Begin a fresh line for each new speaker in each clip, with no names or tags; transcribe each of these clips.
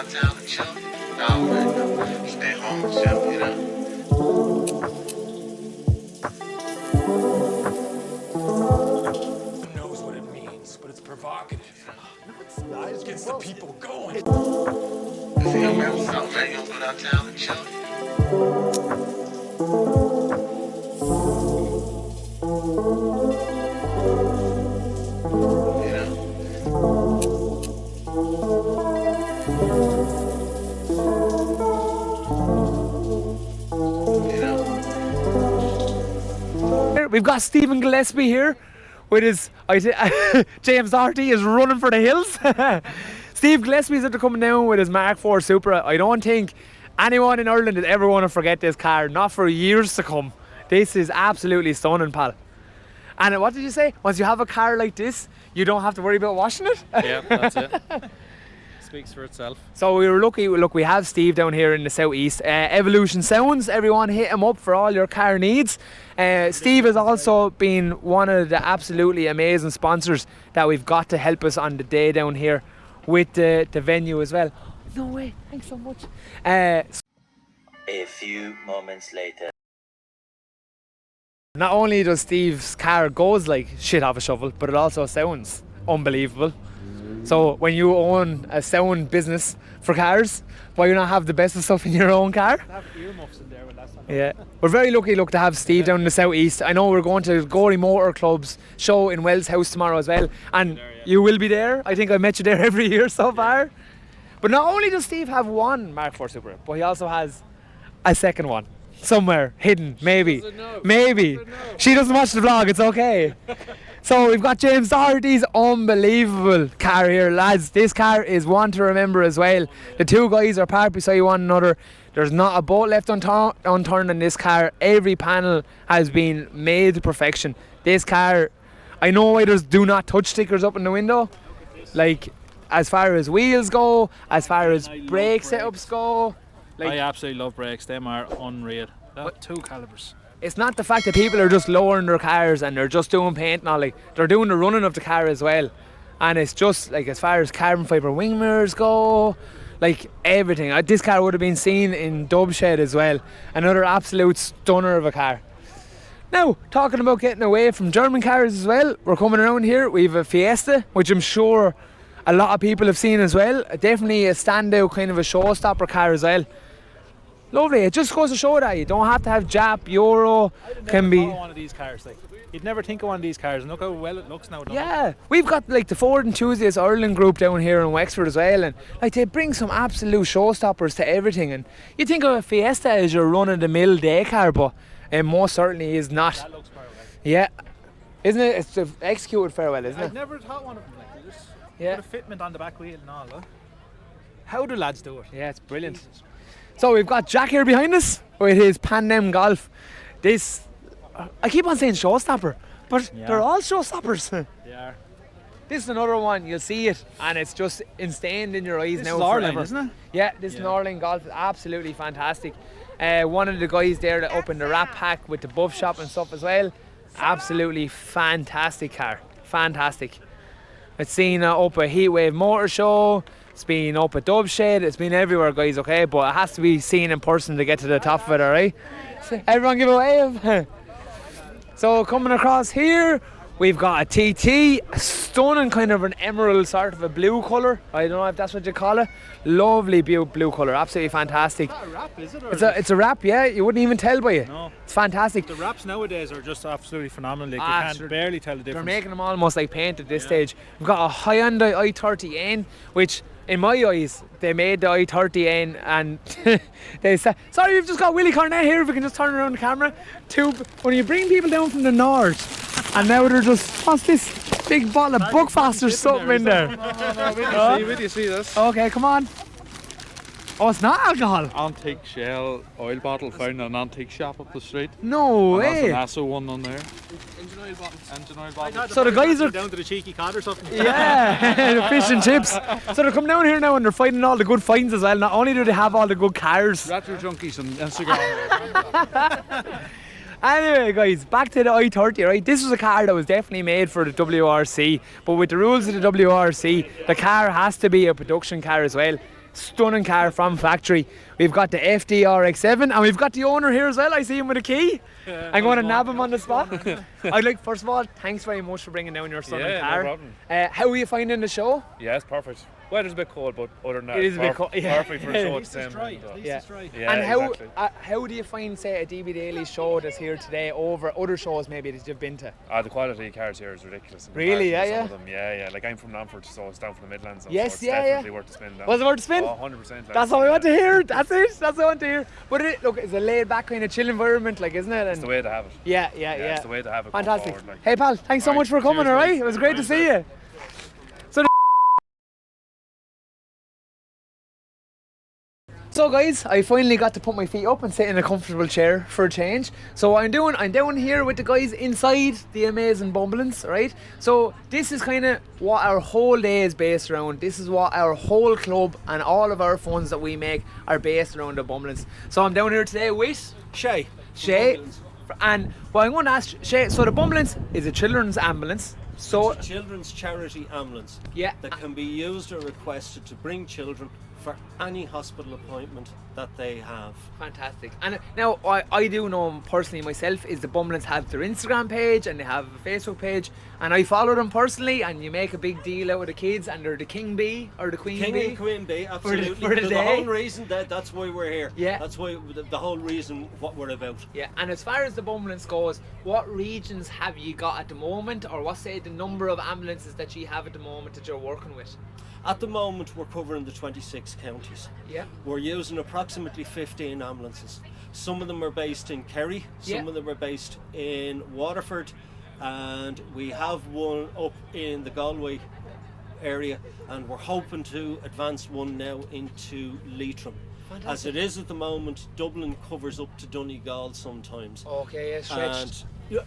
downtown and chill. Nah, man, stay home and chill, you know.
Who knows what it means, but it's provocative. It gets the people going.
See, yo, man, what's up, man? You gonna go downtown and chill? You know?
We've got Stephen Gillespie here with his James Doherty is running for the hills. Steve Gillespie's after coming down with his Mark IV Supra. I don't think anyone in Ireland is ever going to forget this car, not for years to come. This is absolutely stunning, pal. And what did you say? Once you have a car like this, you don't have to worry about washing it?
Yeah, that's it. Speaks for itself.
So we were lucky. Look, we have Steve down here in the southeast. Evolution Sounds, everyone hit him up for all your car needs. Steve has also been one of the absolutely amazing sponsors that we've got to help us on the day down here with the venue as well. No way, thanks so much.
A few moments later.
Not only does Steve's car goes like shit off a shovel, but it also sounds unbelievable. So when you own a sound business for cars, why you not have the best of stuff in your own car?
Have earmuffs in there when that's not.
Yeah, we're very lucky to have Steve down in the southeast. I know we're going to Gorey Motor Club's show in Wells House tomorrow as well, and you will be there. I think I met you there every year so far. But not only does Steve have one Mark IV Supra, but he also has a second one somewhere hidden, maybe. Maybe. She doesn't watch the vlog, it's okay. So we've got James Doherty's unbelievable car here, lads. This car is one to remember as well. The two guys are parked beside one another. There's not a bolt left unturned in this car. Every panel has been made to perfection. This car, I know why there's do not touch stickers up in the window. Like, as far as wheels go, as far as brake setups go.
I absolutely love brakes. Them are unreal. Two calibers.
It's not the fact that people are just lowering their cars and they're just doing paint and all, like they're doing the running of the car as well. And it's just like as far as carbon fibre wing mirrors go, like everything. This car would have been seen in Dub Shed as well. Another absolute stunner of a car. Now, talking about getting away from German cars as well, we're coming around here. We have a Fiesta, which I'm sure a lot of people have seen as well. Definitely a standout kind of a showstopper car as well. Lovely. It just goes to show that you don't have to have Jap, Euro. Can be
one of these cars. Like you'd never think of one of these cars, and look how well it looks now.
Yeah, we've got like the Ford Enthusiast Ireland group down here in Wexford as well, and like they bring some absolute showstoppers to everything. And you think of a Fiesta as your run-of-the-mill day car, but it most certainly is not.
That looks very well.
Yeah, isn't it? It's executed very well, isn't it?
I've never thought one of them like this.
Yeah.
Put a fitment on the back wheel and all. Huh? How do lads do it?
Yeah, it's brilliant. Jesus. So we've got Jack here behind us with his Pan Am Golf. This, I keep on saying showstopper, but they're all showstoppers.
They are.
This is another one, you'll see it, and it's just instained in your eyes
This
now
is Orline,
forever.
isn't it?
Yeah, this is an Orline Golf, absolutely fantastic. One of the guys there that opened the wrap pack with the buff shop and stuff as well. Absolutely fantastic car, fantastic. It's seen up a Heatwave Motor Show. It's been up at Dub Shed, it's been everywhere, guys, okay? But it has to be seen in person to get to the top of it, alright? So everyone give a wave. So coming across here, we've got a TT, a stunning kind of an emerald sort of a blue colour. I don't know if that's what you call it. Lovely blue colour, absolutely fantastic.
Is that a wrap, is it?
It's a wrap, yeah, you wouldn't even tell by it.
No.
It's fantastic.
The wraps nowadays are just absolutely phenomenal. Like, you can barely tell the difference.
They're making them almost like paint at this stage. We've got a Hyundai i30N, which in my eyes, they made the i30N and they said, sorry, we've just got Willie Cornett here, if we can just turn around the camera. When you bring people down from the north, and now they're just, what's this big bottle of Buckfast or something in there?
No, wait till you see this.
Okay, come on. Oh, it's not alcohol?
Antique Shell oil bottle found in an antique shop up the street.
No
and
way.
That's an ASO one on there.
Engine oil bottles.
Engine oil bottle.
So the guys are
down to the cheeky cod or something.
Yeah, the fish and chips. So they're coming down here now and they're finding all the good finds as well. Not only do they have all the good cars.
Retro junkies on Instagram.
Anyway, guys, back to the i30, right? This was a car that was definitely made for the WRC, but with the rules of the WRC, the car has to be a production car as well. Stunning car from factory. We've got the FD RX-7 and we've got the owner here as well. I see him with a key. I'm going to nab him on the spot. I'd like, first of all, thanks very much for bringing down your stunning car.
No problem.
How are you finding the show?
Yeah, it's perfect. Weather's a bit cold, but other than that,
It is a bit cold, yeah.
Perfect for a show.
It's dry.
Yeah.
Yeah,
And how
exactly.
how do you find, say, a DB Daily show that's here today over other shows maybe that you've been to?
The quality of cars here is ridiculous. in
Really?
comparison to
Yeah,
some of them. Yeah. Like I'm from Longford, so it's down from the Midlands.
Yes,
so it's
yeah,
definitely worth the spin. Down.
Was it worth the spin?
Oh, 100%. Like,
That's all I want to hear. That's it. That's what I want to hear. But look, it's a laid back kind of chill environment, like, isn't it?
It's the way to have it.
Yeah.
It's the way to have it. going
Fantastic.
Forward, like.
Hey, pal, thanks so
All
much for
right,
coming,
cheers,
alright?
guys.
It was great to see you. So guys, I finally got to put my feet up and sit in a comfortable chair for a change. So what I'm down here with the guys inside the amazing Bumblance, right? So this is kind of what our whole day is based around. This is what our whole club and all of our funds that we make are based around the Bumblance. So I'm down here today with
Shay.
And what I'm going to ask Shay, so the Bumblance is a children's ambulance. So
It's a children's charity ambulance
yeah,
that can be used or requested to bring children for any hospital appointment that they have.
fantastic. And now I do know personally myself is the Bumblance have their Instagram page and they have a Facebook page, and I follow them personally, and you make a big deal out of the kids, and they're the king bee or the queen
King
bee.
and Queen Bee, absolutely.
for the
the
day.
whole reason that's why we're here.
Yeah.
That's why the whole reason what we're about.
Yeah, and as far as the Bumblance goes, what regions have you got at the moment, or what's say the number of ambulances that you have at the moment that you're working with?
At the moment we're covering the 26 counties.
Yeah.
We're using approximately 15 ambulances. Some of them are based in Kerry, some
Yeah.
of them are based in Waterford, and we have one up in the Galway area, and we're hoping to advance one now into Leitrim. As it is at the moment, Dublin covers up to Donegal sometimes.
Okay, yeah, stretched.
And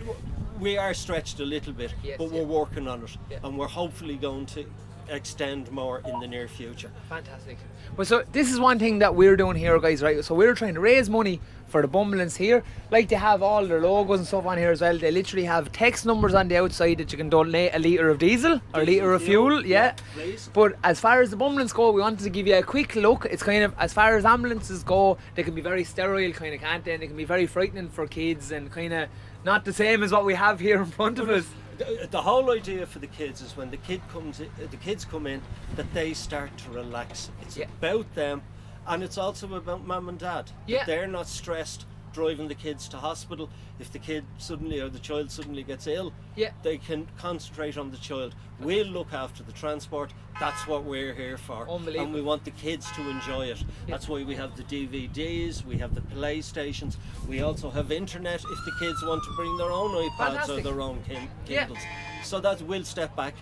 we are stretched a little bit,
Yes,
but
yeah.
we're working on it,
Yeah.
and we're hopefully going to extend more in the near future.
Fantastic. Well, so this is one thing that we're doing here, guys, right? So we're trying to raise money for the Bumblance here. Like, they have all their logos and stuff on here as well. They literally have text numbers on the outside that you can donate a litre of diesel or a litre of fuel, yeah.
Please.
But as far as the Bumblance go, we wanted to give you a quick look. It's kind of, as far as ambulances go, they can be very sterile, kind of, can't they? And they can be very frightening for kids and kind of not the same as what we have here in front of us.
The whole idea for the kids is when the kids come in, that they start to relax. It's
Yeah.
about them, and it's also about mum and dad.
Yeah.
That they're not stressed driving the kids to hospital. If the kid suddenly or the child suddenly gets ill,
Yeah.
they can concentrate on the child. We'll look after the transport. That's what we're here for.
Unbelievable.
And we want the kids to enjoy it. That's why we have the DVDs, we have the PlayStations, we also have internet if the kids want to bring their own iPads
Fantastic.
or their own
Yeah.
Kindles. So that we'll step back,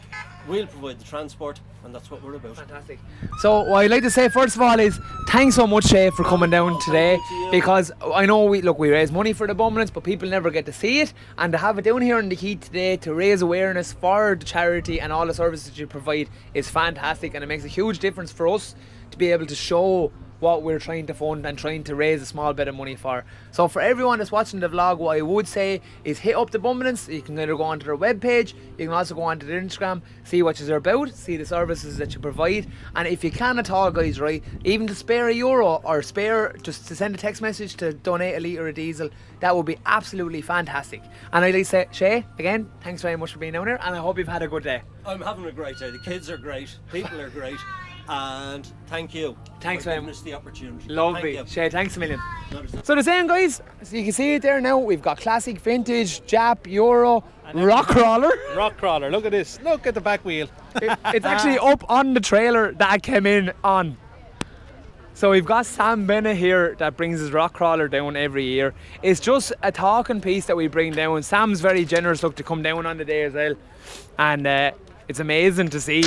we'll provide the transport, and that's what we're about.
Fantastic. So what I'd like to say first of all is thanks so much, Shay, for coming down today,
thank you to you.
because I know we raise money for the Bumblance, but people never get to see it, and to have it down here in the Heat today to raise awareness for the charity and all the services that you provide is fantastic, and it makes a huge difference for us to be able to show what we're trying to fund and trying to raise a small bit of money for. So for everyone that's watching the vlog, what I would say is hit up the Bumblance. You can either go onto their webpage, you can also go onto their Instagram, see what you're about, see the services that you provide, and if you can at all, guys, right, even to spare €1 or spare just to send a text message to donate a litre of diesel, that would be absolutely fantastic. And I'd like to say, Shay, again, thanks very much for being down here, and I hope you've had a good day.
I'm having a great day. The kids are great, people are great, and thank you.
Thanks
for
very
giving us the opportunity.
Lovely.
Thank you.
Shay, thanks a million. So the same, guys, so you can see it there now, we've got classic, vintage, Jap, Euro, rock crawler.
Rock crawler, look at this. Look at the back wheel.
It's actually up on the trailer that I came in on. So we've got Sam Bennett here that brings his rock crawler down every year. It's just a talking piece that we bring down. Sam's very generous, look, to come down on the day as well. And it's amazing to see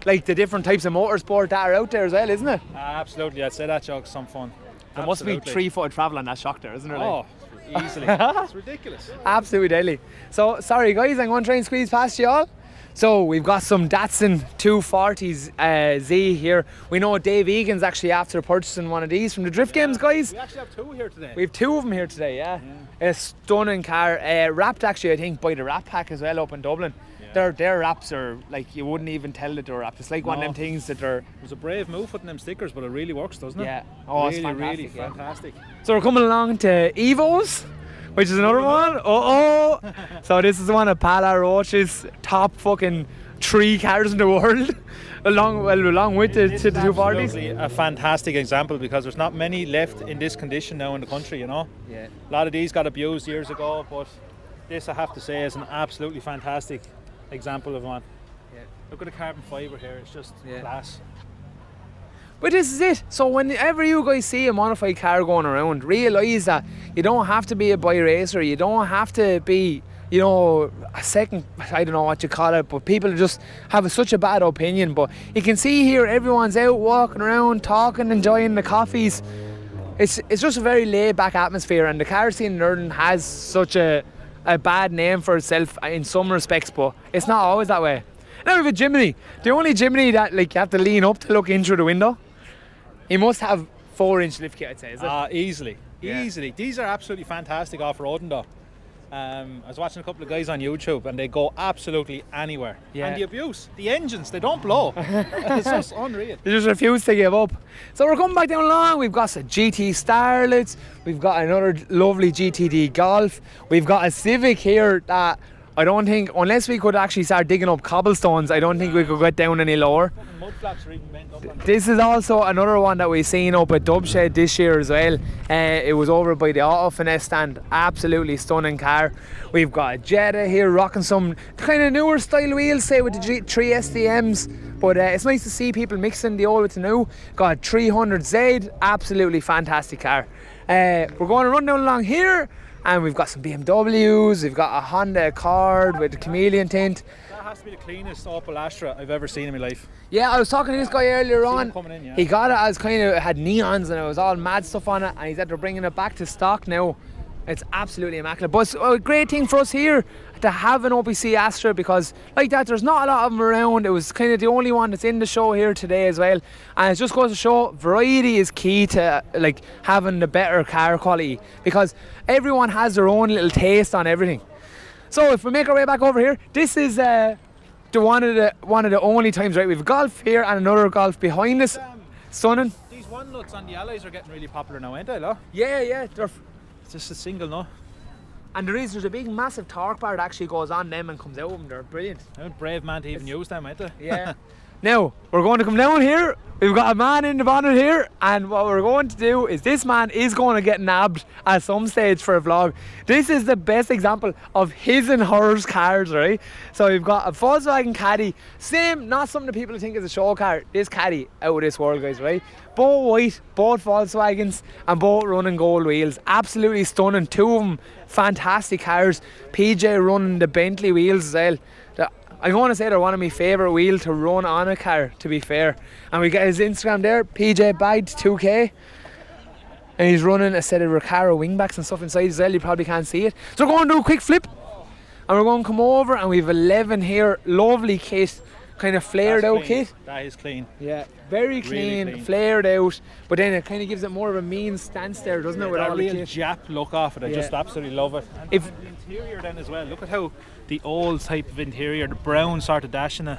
like the different types of motorsport that are out there as well, isn't it?
Absolutely, I'd say that joke's some fun.
There must be
Absolutely.
3 foot of travel on that shock there, isn't there?
Oh, easily. It's ridiculous.
Absolutely deadly. So sorry guys, I'm going to try and squeeze past you all. So we've got some Datsun 240s Z here. We know Dave Egan's actually after purchasing one of these from the Drift Games, guys.
We actually have 2 here today.
We have 2 of them here today, yeah. A stunning car, wrapped actually I think by the Rat Pack as well up in Dublin.
Yeah.
Their wraps are like you wouldn't even tell that they're wrapped. It's like one of them things that they're.
It was a brave move putting them stickers, but it really works, doesn't it?
Yeah. Oh,
really,
it's fantastic.
really fantastic.
So we're coming along to Evo's, which is another one. So this is one of Pala Roach's top fucking 3 cars in the world, along with the 240s.
Absolutely a fantastic example, because there's not many left in this condition now in the country, you know.
Yeah.
A lot of these got abused years ago, but this, I have to say, is an absolutely fantastic example of one.
Yeah.
Look at the carbon fibre here, it's just class.
But this is it. So whenever you guys see a modified car going around, realise that you don't have to be a boy racer. You don't have to be, you know, a second, I don't know what you call it, but people just have such a bad opinion. But you can see here, everyone's out walking around, talking, enjoying the coffees. It's just a very laid back atmosphere, and the car scene in Ireland has such a bad name for itself in some respects, but it's not always that way. Now we have a Jimny. The only Jimny that like you have to lean up to look in through the window. He must have 4-inch lift kit, I'd say, is it?
Easily.
Yeah.
Easily. These are absolutely fantastic off-roading though. I was watching a couple of guys on YouTube and they go absolutely anywhere.
Yeah.
And the abuse, the engines, they don't blow. It's just unreal.
They just refuse to give up. So we're coming back down along. We've got some GT Starlets. We've got another lovely GTD Golf. We've got a Civic here that I don't think, unless we could actually start digging up cobblestones, I don't think we could get down any lower.
Mud flaps are even bent up on
This is also another one that we've seen up at Dubshed this year as well. It was over by the Auto Finesse stand. Absolutely stunning car. We've got a Jetta here rocking some kind of newer style wheels, say with the G3 SDMs. But it's nice to see people mixing the old with the new. Got a 300Z, absolutely fantastic car. We're going to run down along here. And we've got some BMWs, we've got a Honda Accord with the chameleon tint.
That has to be the cleanest Opel Astra I've ever seen in my life.
Yeah, I was talking to this guy earlier on.
Coming in, yeah.
He got it as kind of, it had neons and it was all mad stuff on it, and he said they're bringing it back to stock now. It's absolutely immaculate. But it's a great thing for us here to have an OPC Astra, because like that, there's not a lot of them around. It was kind of the only one that's in the show here today as well, and it just goes to show variety is key to like having the better car quality, because everyone has their own little taste on everything. So if we make our way back over here, this is one of the only times, right, we've Golf here and another Golf behind us. Stunning.
These one nuts on the alloys are getting really popular now, ain't they, lo?
Yeah, they're
It's just a single nut.
and there's a big massive torque bar that actually goes on them and comes out of them. They're brilliant.
I'm a brave man to even use them, ain't they?
Yeah. Now we're going to come down here. We've got a man in the bonnet here, and what we're going to do is this man is going to get nabbed at some stage for a vlog. This is the best example of his and hers cars, right? So we've got a Volkswagen Caddy, same, not something that people think is a show car. This Caddy out of this world, guys, right? Both white, both Volkswagens, and both running gold wheels. Absolutely stunning. 2 of them fantastic cars. PJ running the Bentley wheels as well. I'm going to say they're one of my favourite wheels to run on a car, to be fair. And we get his Instagram there, PJ Bagged 2K. And he's running a set of Recaro wingbacks and stuff inside as well. You probably can't see it. So we're going to do a quick flip. And we're going to come over, and we've 11 here. Lovely kit. Kind of flared out kit.
That is clean.
Yeah, very clean,
Really clean.
flared out. But then it kind of gives it more of a mean stance there, doesn't it? With
That
all the
real
kit.
Jap look off it. I
Yeah.
just absolutely love it. And
If-
the interior then as well. Look at how the old type of interior, the brown sort of dash in it.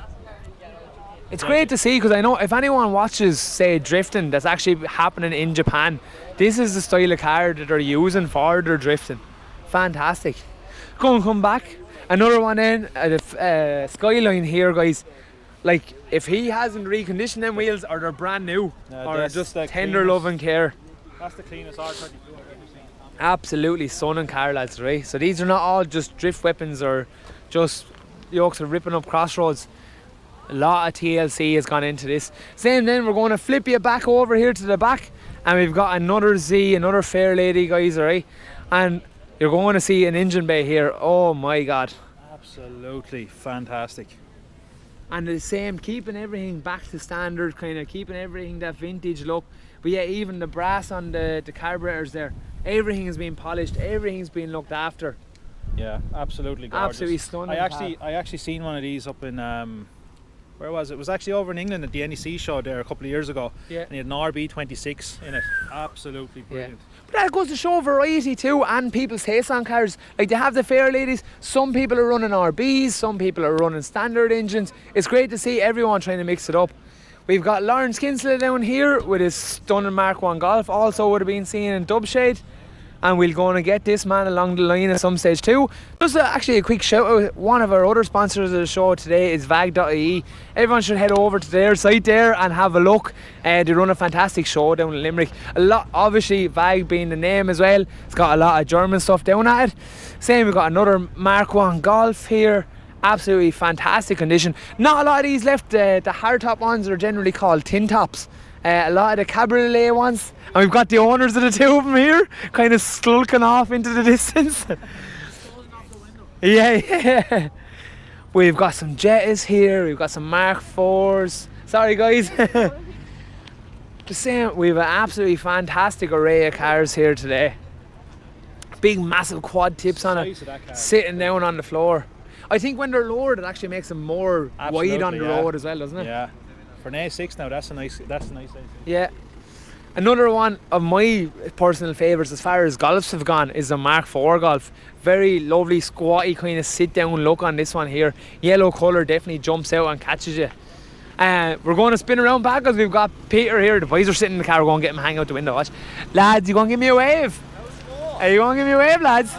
It's great to see, because I know if anyone watches, say, drifting that's actually happening in Japan, this is the style of car that they're using for their drifting. Fantastic. Go and come back. Another one in, the Skyline here, guys. Like, if he hasn't reconditioned them wheels, or they're brand new, or
that's
just
the
tender
cleanest.
love and care.
That's the cleanest R32 I've ever seen.
Absolutely stunning car, lads, right? So these are not all just drift weapons or just yokes of ripping up crossroads. A lot of TLC has gone into this. Same then, we're going to flip you back over here to the back, and we've got another Z, another fair lady, guys, alright? And you're going to see an engine bay here. Oh my god.
Absolutely fantastic.
And the same, keeping everything back to standard, kind of keeping everything that vintage look. But yeah, even the brass on the carburetors there, everything has been polished, everything's been looked after.
Yeah, absolutely gorgeous.
Absolutely stunning
I actually seen one of these up in where was it? It was actually over in England at the NEC show there a couple of years ago.
Yeah.
And he had an RB26 in it. Absolutely brilliant.
That goes to show variety too, and people's taste on cars. Like they have the fair ladies, some people are running RBs, some people are running standard engines. It's great to see everyone trying to mix it up. We've got Lawrence Kinsella down here with his stunning Mark 1 Golf, also would have been seen in Dubshade. And we're going to get this man along the line at some stage too. Just actually a quick shout out, one of our other sponsors of the show today is vag.ie. Everyone should head over to their site there and have a look. They run a fantastic show down in Limerick. A lot, obviously Vag being the name as well, it's got a lot of German stuff down at it. Same, we've got another Mark 1 Golf here. Absolutely fantastic condition. Not a lot of these left. The hardtop ones are generally called tin tops. A lot of the cabriolet ones, and we've got the owners of the two of them here kind of skulking off into the distance. Yeah. We've got some Jettas here, we've got some Mark 4s. Sorry guys. Just saying, we've an absolutely fantastic array of cars here today. Big massive quad tips on it, sitting down on the floor. I think when they're lowered it actually makes them more wide on the road as well, doesn't it?
Yeah. For an A6 now, that's a nice A6.
Yeah. Another one of my personal favourites as far as golfs have gone is the Mark 4 Golf. Very lovely, squatty kind of sit down look on this one here. Yellow colour definitely jumps out and catches you. We're going to spin around back because we've got Peter here. The boys are sitting in the car, we're going to get him hang out the window. Watch. Lads, you going to give me a wave? Are you going to give me a wave, lads?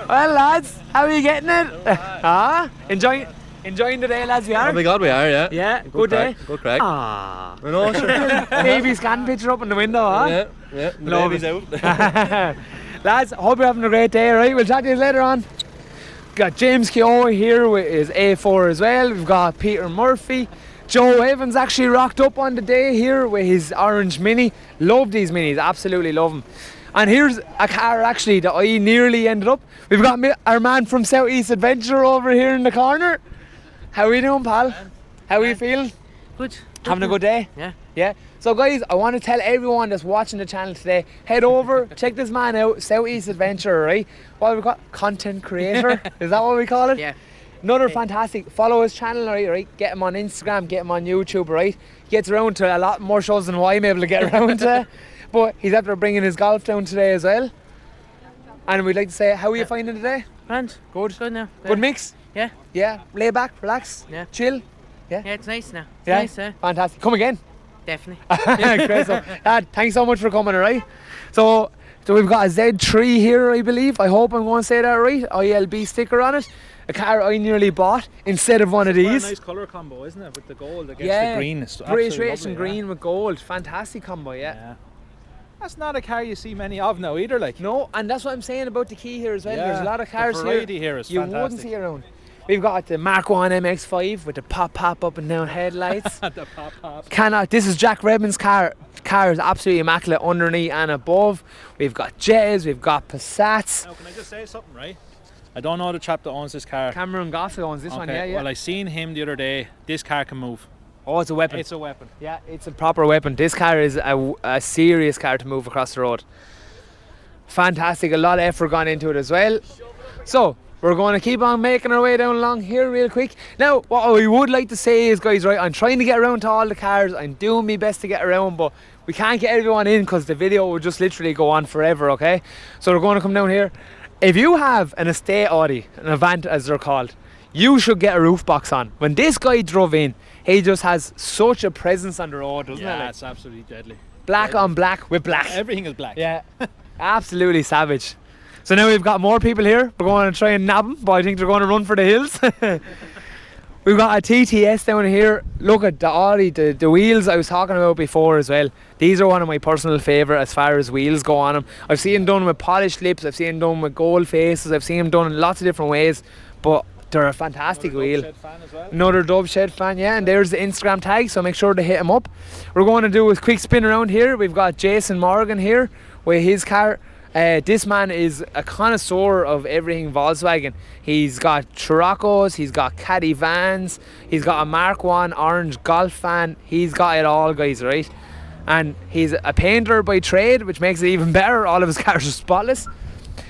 Well, lads, how are you getting it? Enjoying the day, lads, we are?
Oh my god, we are, yeah.
Yeah, good day.
Good crack.
Ah.
I know, sure.
Baby's scan picture up in the window, huh?
Yeah. The
Love
baby's
it.
out.
Lads, I hope you're having a great day, right? We'll chat to you later on. Got James Keogh here with his A4 as well. We've got Peter Murphy. Joe Evans actually rocked up on the day here with his orange Mini. Love these Minis, absolutely love them. And here's a car actually that I nearly ended up. We've got our man from Southeast Adventure over here in the corner. How are you doing, pal? How are you feeling?
Good.
Having a good day?
Yeah.
Yeah. So guys, I want to tell everyone that's watching the channel today, head over, check this man out, Southeast Adventure, right? What have we got? Content creator? Is that what we call it?
Yeah.
Another fantastic, follow his channel, right? Get him on Instagram, get him on YouTube, right? He gets around to a lot more shows than I'm able to get around to. But he's after bringing his golf down today as well. And we'd like to say, how are you finding today?
And
Good.
good now.
Good mix?
Yeah.
Yeah, lay back, relax,
Yeah.
chill.
Yeah, it's nice now. It's
Yeah,
nice,
fantastic. Come again.
Definitely.
Great stuff. Dad, thanks so much for coming, alright? So we've got a Z3 here, I believe. I hope I'm going to say that right. ILB sticker on it. A car I nearly bought instead of one of
It's
these.
a nice colour combo, isn't it? With the gold against
Yeah,
the green. It's
British
absolutely
racing
lovely,
green with gold. Fantastic combo, yeah.
Yeah. That's not a car you see many of now either, like.
No, and that's what I'm saying about the key here as well.
Yeah,
There's a lot of cars
the variety here is
you
fantastic.
wouldn't see around. We've got the Mark 1 MX-5 with the pop up and down headlights.
The pop.
This is Jack Redmond's car. Car is absolutely immaculate underneath and above. We've got Jettas, we've got Passats.
Now, can I just say something, right? I don't know the chap that owns this car.
Cameron Goff owns this one, yeah.
Well, I seen him the other day. This car can move.
Oh, it's a weapon.
It's a weapon.
Yeah, it's a proper weapon. This car is a serious car to move across the road. Fantastic, a lot of effort gone into it as well. So, we're going to keep on making our way down along here real quick. Now, what I would like to say is, guys, right, I'm trying to get around to all the cars. I'm doing my best to get around, but we can't get everyone in because the video will just literally go on forever, okay? So we're going to come down here. If you have an estate Audi, an Avant as they're called, you should get a roof box on. When this guy drove in, he just has such a presence on the road, doesn't it?
Yeah,
Like,
it's absolutely deadly.
black on black with black.
Everything is black.
Yeah, absolutely savage. So now we've got more people here. We're going to try and nab them, but I think they're going to run for the hills. We've got a TTS down here. Look at the Audi, the wheels I was talking about before as well. These are one of my personal favourite as far as wheels go on them. I've seen them done with polished lips, I've seen them done with gold faces, I've seen them done in lots of different ways, but they're a fantastic wheel. Another Dove Shed fan, yeah, and there's the Instagram tag, so make sure to hit him up. We're going to do a quick spin around here. We've got Jason Morgan here with his car. This man is a connoisseur of everything Volkswagen. He's got Scirocco's, he's got Caddy vans, he's got a Mark 1 orange Golf van. He's got it all, guys, right? And he's a painter by trade, which makes it even better. All of his cars are spotless.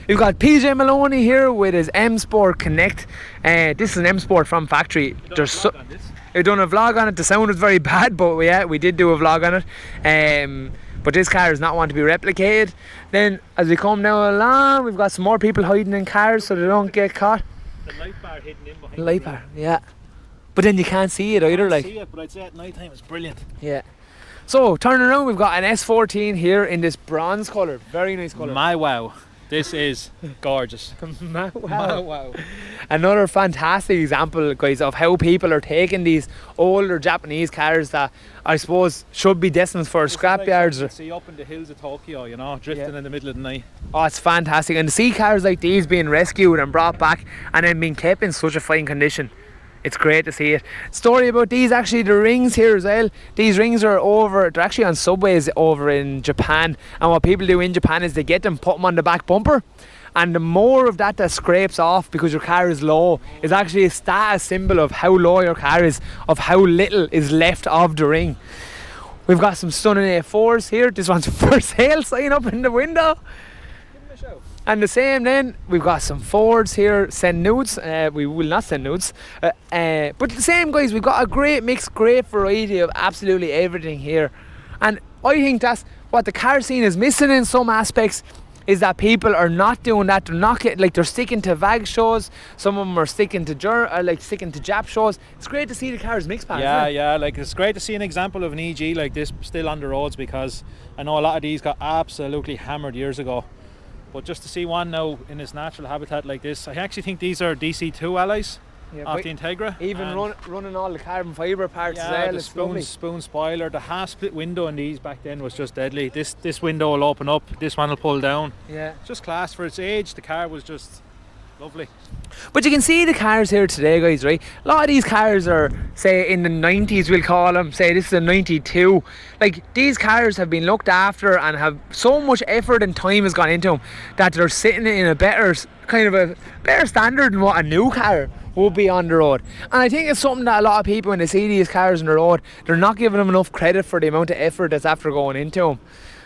We've got PJ Maloney here with his M Sport Connect. This is an M Sport from factory. We've done a vlog on it. The sound was very bad, but yeah, we did do a vlog on it. but this car is not one to be replicated. Then as we come now along, we've got some more people hiding in cars so they don't get caught.
The light bar hidden in behind.
Light bar, yeah. But then you can't see it either, like.
See it, but I'd say at night time it's brilliant.
Yeah. So turning around, we've got an S14 here in this bronze colour. Very nice colour.
My wow, this is gorgeous.
wow.
Wow.
Another fantastic example, guys, of how people are taking these older Japanese cars that I suppose should be destined for scrapyards.
You see up in the hills of Tokyo, you know, drifting in the middle of the night.
Oh, it's fantastic. And to see cars like these being rescued and brought back and then being kept in such a fine condition, it's great to see it. Story about these, actually, the rings here as well. These rings are over, they're actually on subways over in Japan. And what people do in Japan is they get them, put them on the back bumper. And the more of that scrapes off because your car is low is actually a status symbol of how low your car is, of how little is left of the ring. We've got some stunning A4s here. This one's for sale sign up in the window. And the same then, we've got some Fords here, send nudes. We will not send nudes. But the same, guys, we've got a great mix, great variety of absolutely everything here. And I think that's what the car scene is missing in some aspects, is that people are not doing that. They're not they're sticking to VAG shows. Some of them are sticking to sticking to Jap shows. It's great to see the cars mix, Pat.
Yeah, like it's great to see an example of an EG like this still on the roads, because I know a lot of these got absolutely hammered years ago. But just to see one now in its natural habitat like this, I actually think these are DC2 alloys of the Integra.
Even running all the carbon fibre parts as well.
The spoon spoiler, the half split window in these back then was just deadly. This window will open up, this one will pull down.
Yeah.
Just class for its age. The car was just lovely.
But you can see the cars here today, guys, right? A lot of these cars are, say, in the 90s, we'll call them. Say this is a 92. Like, these cars have been looked after and have so much effort and time has gone into them that they're sitting in a better standard than what a new car would be on the road. And I think it's something that a lot of people, when they see these cars on the road, they're not giving them enough credit for the amount of effort that's after going into them.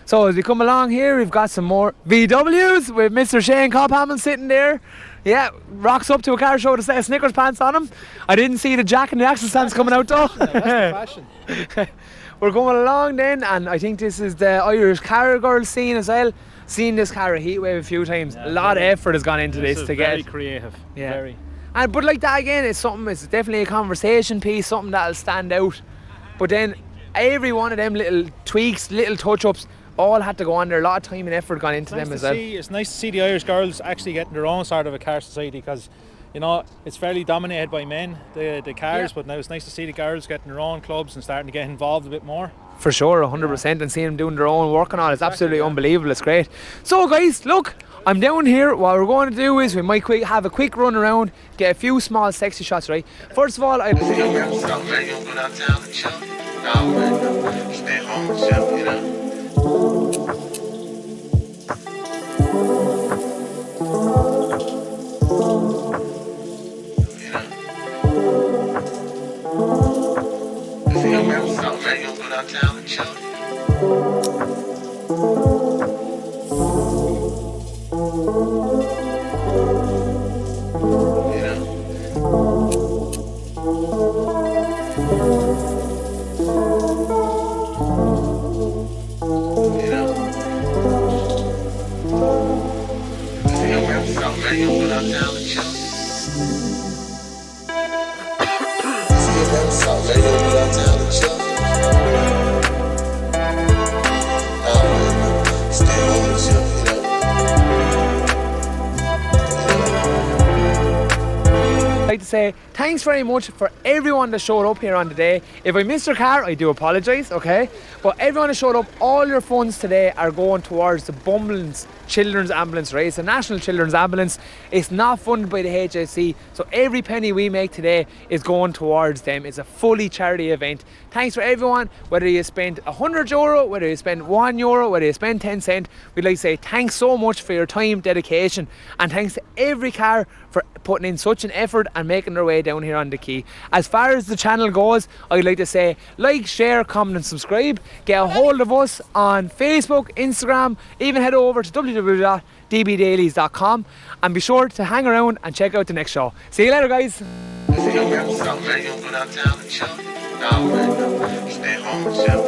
So as we come along here, we've got some more VWs with Mr. Shane Cobham sitting there. Yeah, rocks up to a car show with a set of Snickers pants on him. I didn't see the jack and the axle stands coming out though.
That's the fashion.
We're going along then, and I think this is the Irish car girl scene as well. Seen this car at Heatwave a few times. A lot of effort has gone into this to get
very creative.
Yeah.
Very.
But like that again, it's definitely a conversation piece, something that'll stand out. But then every one of them little tweaks, little touch-ups, all had to go on there. A lot of time and effort gone into them as well.
It's nice to see the Irish girls actually getting their own sort of a car society, because you know it's fairly dominated by men, the cars, but now it's nice to see the girls getting their own clubs and starting to get involved a bit more.
For sure, 100%, and seeing them doing their own work and all, it's absolutely unbelievable. It's great. So guys, look, I'm down here. What we're going to do is we might have a quick run around, get a few small sexy shots, right? First of all,
Stay home, chill, you know. Downtown and chill. You know. You know. See, I'm rapping something, man. You don't go downtown and chill. See, I'm rapping something, man. You don't go downtown and chill.
I'd like to say thanks very much for everyone that showed up here on the day. If I missed your car, I do apologise, okay? But everyone that showed up, all your funds today are going towards the Bumblance Children's Ambulance Race, the National Children's Ambulance. It's not funded by the HSC, so every penny we make today is going towards them. It's a fully charity event. Thanks for everyone, whether you spent €100, whether you spent €1, whether you spent 10 cents. We'd like to say thanks so much for your time, dedication, and thanks to every car for putting in such an effort and making their way down here on the quay. As far as the channel goes, I'd like to say like, share, comment and subscribe. Get a hold of us on Facebook, Instagram, even head over to www.dbdailies.com and be sure to hang around and check out the next show. See you later, guys.
Stay home and chill.